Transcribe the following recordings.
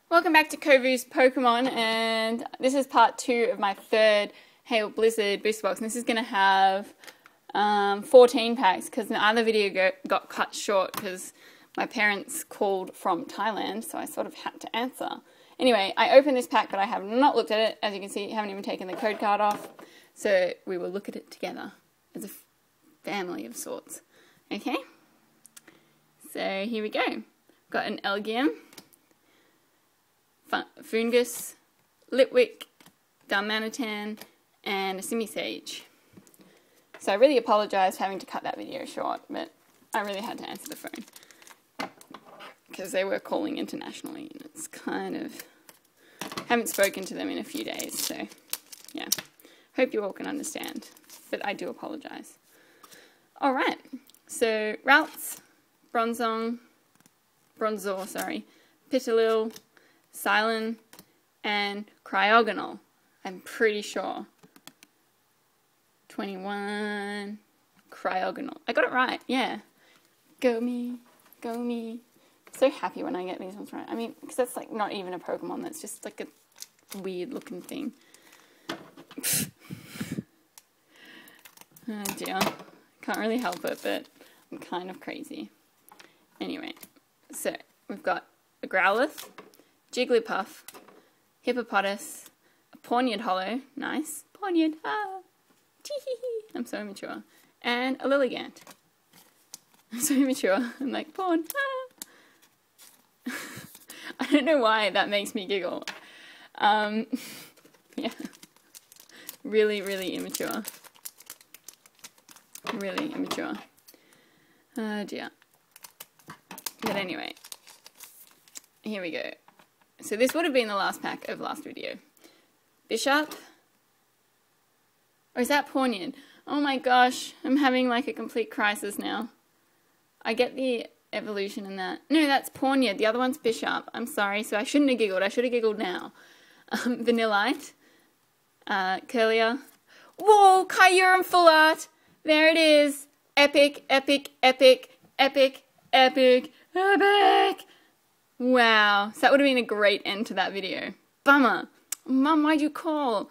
Welcome back to Kovu's Pokemon, and this is part 2 of my third Hail Blizzard booster box. And this is going to have 14 packs because the other video got cut short because my parents called from Thailand, so I sort of had to answer. Anyway, I opened this pack, but I have not looked at it. As you can see, I haven't even taken the code card off, so we will look at it together as a family of sorts. Okay? So here we go. Got an Elgium, Fungus, Litwick, Darmanitan, and a Simisage. So I really apologise for having to cut that video short, but I really had to answer the phone because they were calling internationally, and it's kind of... haven't spoken to them in a few days, so yeah. Hope you all can understand, but I do apologise. Alright, so Ralts, Bronzor, Pitilil, Silent, and Cryogonal. I'm pretty sure. 21. Cryogonal. I got it right, yeah. Go me, go me. So happy when I get these ones right. I mean, because that's like not even a Pokemon, that's just like a weird looking thing. Oh dear. Can't really help it, but I'm kind of crazy. Anyway, so we've got a Growlithe, Jigglypuff, Hippopotas, a Pawniard Hollow, nice, Pawniard, ah, tee-hee-hee, I'm so immature, and a Lilligant. I'm so immature, I'm like, Pawn, ah. I don't know why that makes me giggle. Yeah, really, really immature. Really immature. Oh dear. But anyway, here we go. So this would have been the last pack of last video. Bishop. Or is that Pawniard? Oh my gosh, I'm having like a complete crisis now. I get the evolution in that. No, that's Pawniard. The other one's Bishop. I'm sorry, so I shouldn't have giggled. I should have giggled now. Vanillite. Curlier. Whoa, Kyurem Full Art. There it is. Epic, epic, epic, epic, epic, epic. Wow. So that would have been a great end to that video. Bummer. Mum, why'd you call?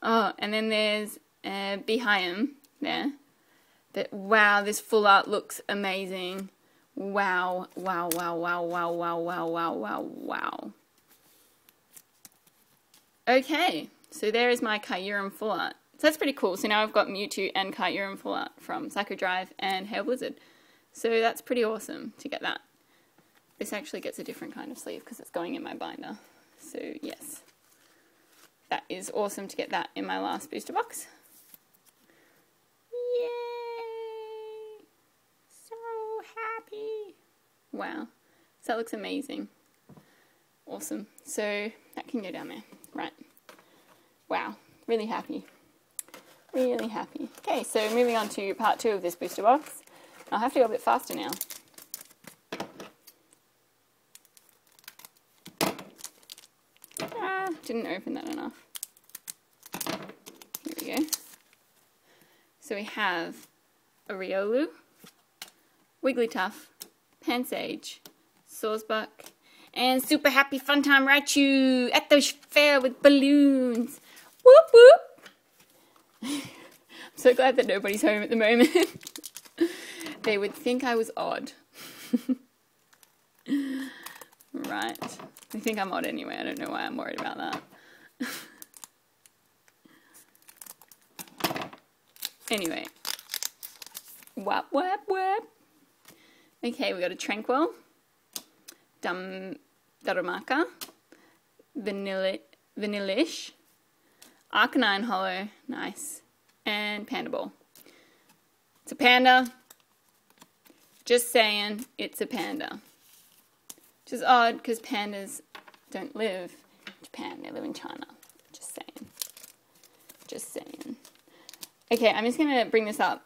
Oh, and then there's Behind there. But wow, this full art looks amazing. Wow, wow, wow, wow, wow, wow, wow, wow, wow, wow. Okay, so there is my Kyurem Full Art. So that's pretty cool. So now I've got Mewtwo and Kyurem Full Art from Psycho Drive and Hail Blizzard. So that's pretty awesome to get that. This actually gets a different kind of sleeve because it's going in my binder. So yes, that is awesome to get that in my last booster box. Yay! So happy. Wow. So that looks amazing. Awesome. So that can go down there. Right. Wow. Really happy. Really happy. Okay, so moving on to part 2 of this booster box. I'll have to go a bit faster now. Ah, didn't open that enough. Here we go. So we have a Riolu, Wigglytuff, Pansage, Sawsbuck, and Super Happy Funtime Raichu at the fair with balloons. Whoop whoop! I'm so glad that nobody's home at the moment. They would think I was odd. Right. They think I'm odd anyway. I don't know why I'm worried about that. Anyway. Whap, whap, whap. Okay, we got a Tranquil, Darumaka, Vanillish, Arcanine Hollow, nice, and Panda Ball. It's a panda. Just saying, it's a panda. Which is odd, because pandas don't live in Japan, they live in China. Just saying. Just saying. Okay, I'm just going to bring this up.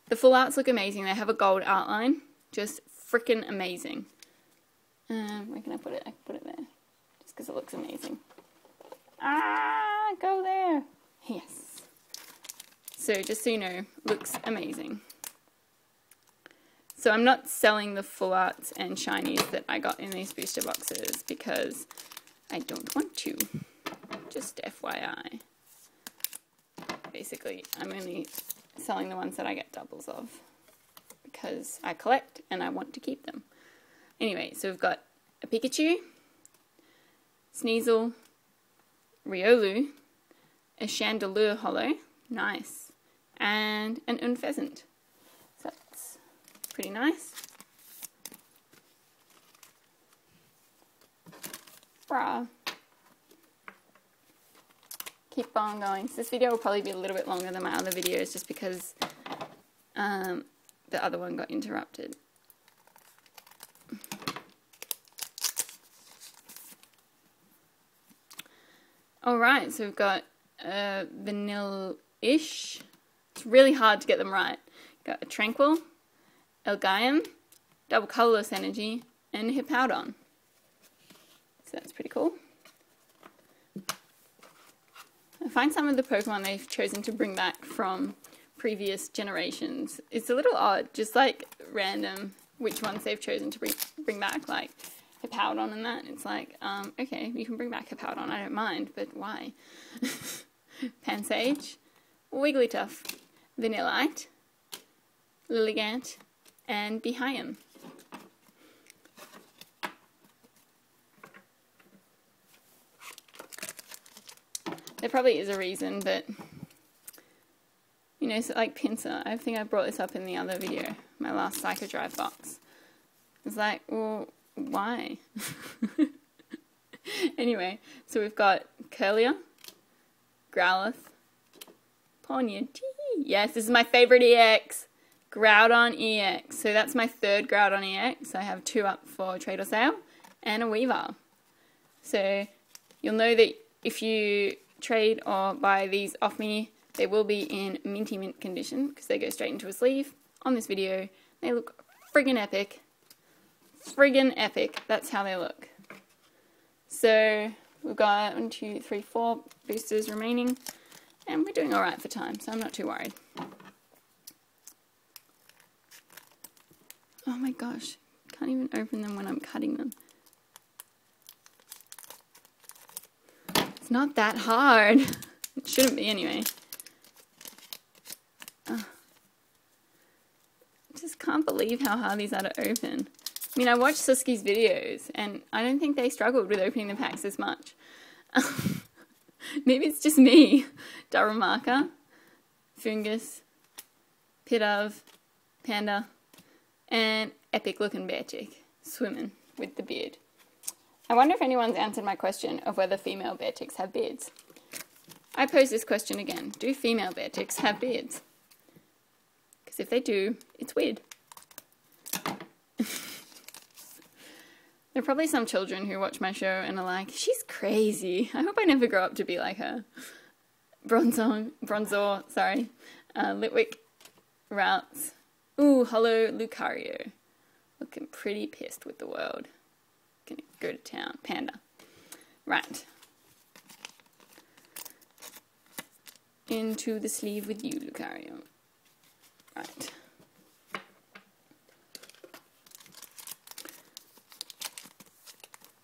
The full arts look amazing. They have a gold outline. Just freaking amazing. Where can I put it? I can put it there. Just because it looks amazing. Ah, go there. Yes. So just so you know, looks amazing. So I'm not selling the full arts and shinies that I got in these booster boxes because I don't want to. Just FYI. Basically, I'm only selling the ones that I get doubles of because I collect and I want to keep them. Anyway, so we've got a Pikachu, Sneasel, Riolu, a Chandelure Holo, nice, and an Unpheasant. So that's pretty nice. Bruh. Keep on going. So this video will probably be a little bit longer than my other videos just because the other one got interrupted. Alright, so we've got Vanilla-ish. It's really hard to get them right. Got a Tranquil, Elgyem, Double Colorless Energy, and Hippowdon. So that's pretty cool. I find some of the Pokemon they've chosen to bring back from previous generations, it's a little odd, just like random which ones they've chosen to bring back, like Hippowdon and that. It's like, okay, you can bring back Hippowdon, I don't mind, but why? Pansage, Wigglytuff, Vanillite, Lilligant, and Behiam. There probably is a reason, but, you know, so like Pinsir, I think I brought this up in the other video, my last Psycho Drive box. It's like, well, why? Anyway, so we've got Curlier, Growlithe, Ponyard, yes, this is my favorite EX, Groudon EX. So that's my third Groudon EX. I have 2 up for trade or sale, and a Weavile. So you'll know that if you trade or buy these off me, they will be in minty mint condition because they go straight into a sleeve. On this video, they look friggin' epic. Friggin' epic. That's how they look. So we've got 1, 2, 3, 4 boosters remaining, and we're doing alright for time, so I'm not too worried. Oh my gosh, can't even open them when I'm cutting them. It's not that hard. It shouldn't be anyway. I just can't believe how hard these are to open. I mean, I watched Suski's videos, and I don't think they struggled with opening the packs as much. Maybe it's just me. Darumaka, Fungus, Pidove, Panda, and epic looking Beartick, swimming with the beard. I wonder if anyone's answered my question of whether female Bearticks have beards. I pose this question again. Do female Bearticks have beards? Because if they do, it's weird. There are probably some children who watch my show and are like, she's crazy. I hope I never grow up to be like her. Bronzor, sorry. Litwick, Routes. Ooh, Holo Lucario. Looking pretty pissed with the world. Gonna go to town. Panda. Right. Into the sleeve with you, Lucario. Right.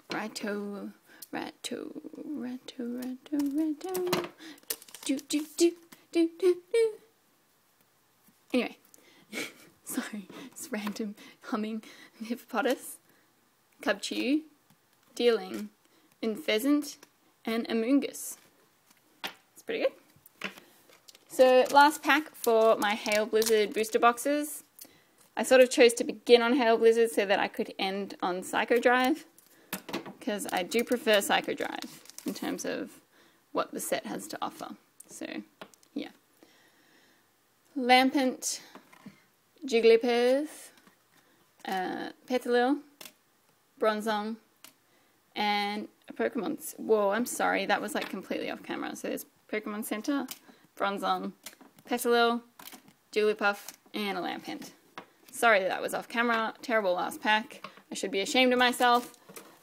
Rato, rato, rato, rato, rato. Do, do, do, do, do, do. Anyway. Sorry, it's random humming. Hippopotas, Cubchoo, Deerling, Unpheasant, and Amoonguss. It's pretty good. So last pack for my Hail Blizzard booster boxes. I sort of chose to begin on Hail Blizzard so that I could end on Psycho Drive, because I do prefer Psycho Drive in terms of what the set has to offer. So, yeah. Lampent, Jigglypuff, Petilil, Bronzong, and a Pokemon... Whoa, I'm sorry, that was like completely off camera. So there's Pokemon Center, Bronzong, Petilil, Jigglypuff, and a Lampent. Sorry that was off camera. Terrible last pack. I should be ashamed of myself.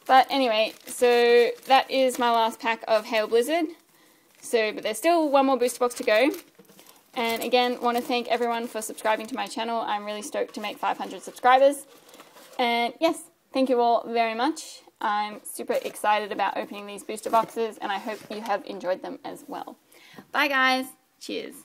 But anyway, so that is my last pack of Hail Blizzard. So, but there's still one more booster box to go. And again, want to thank everyone for subscribing to my channel. I'm really stoked to make 500 subscribers. And yes, thank you all very much. I'm super excited about opening these booster boxes, and I hope you have enjoyed them as well. Bye guys. Cheers.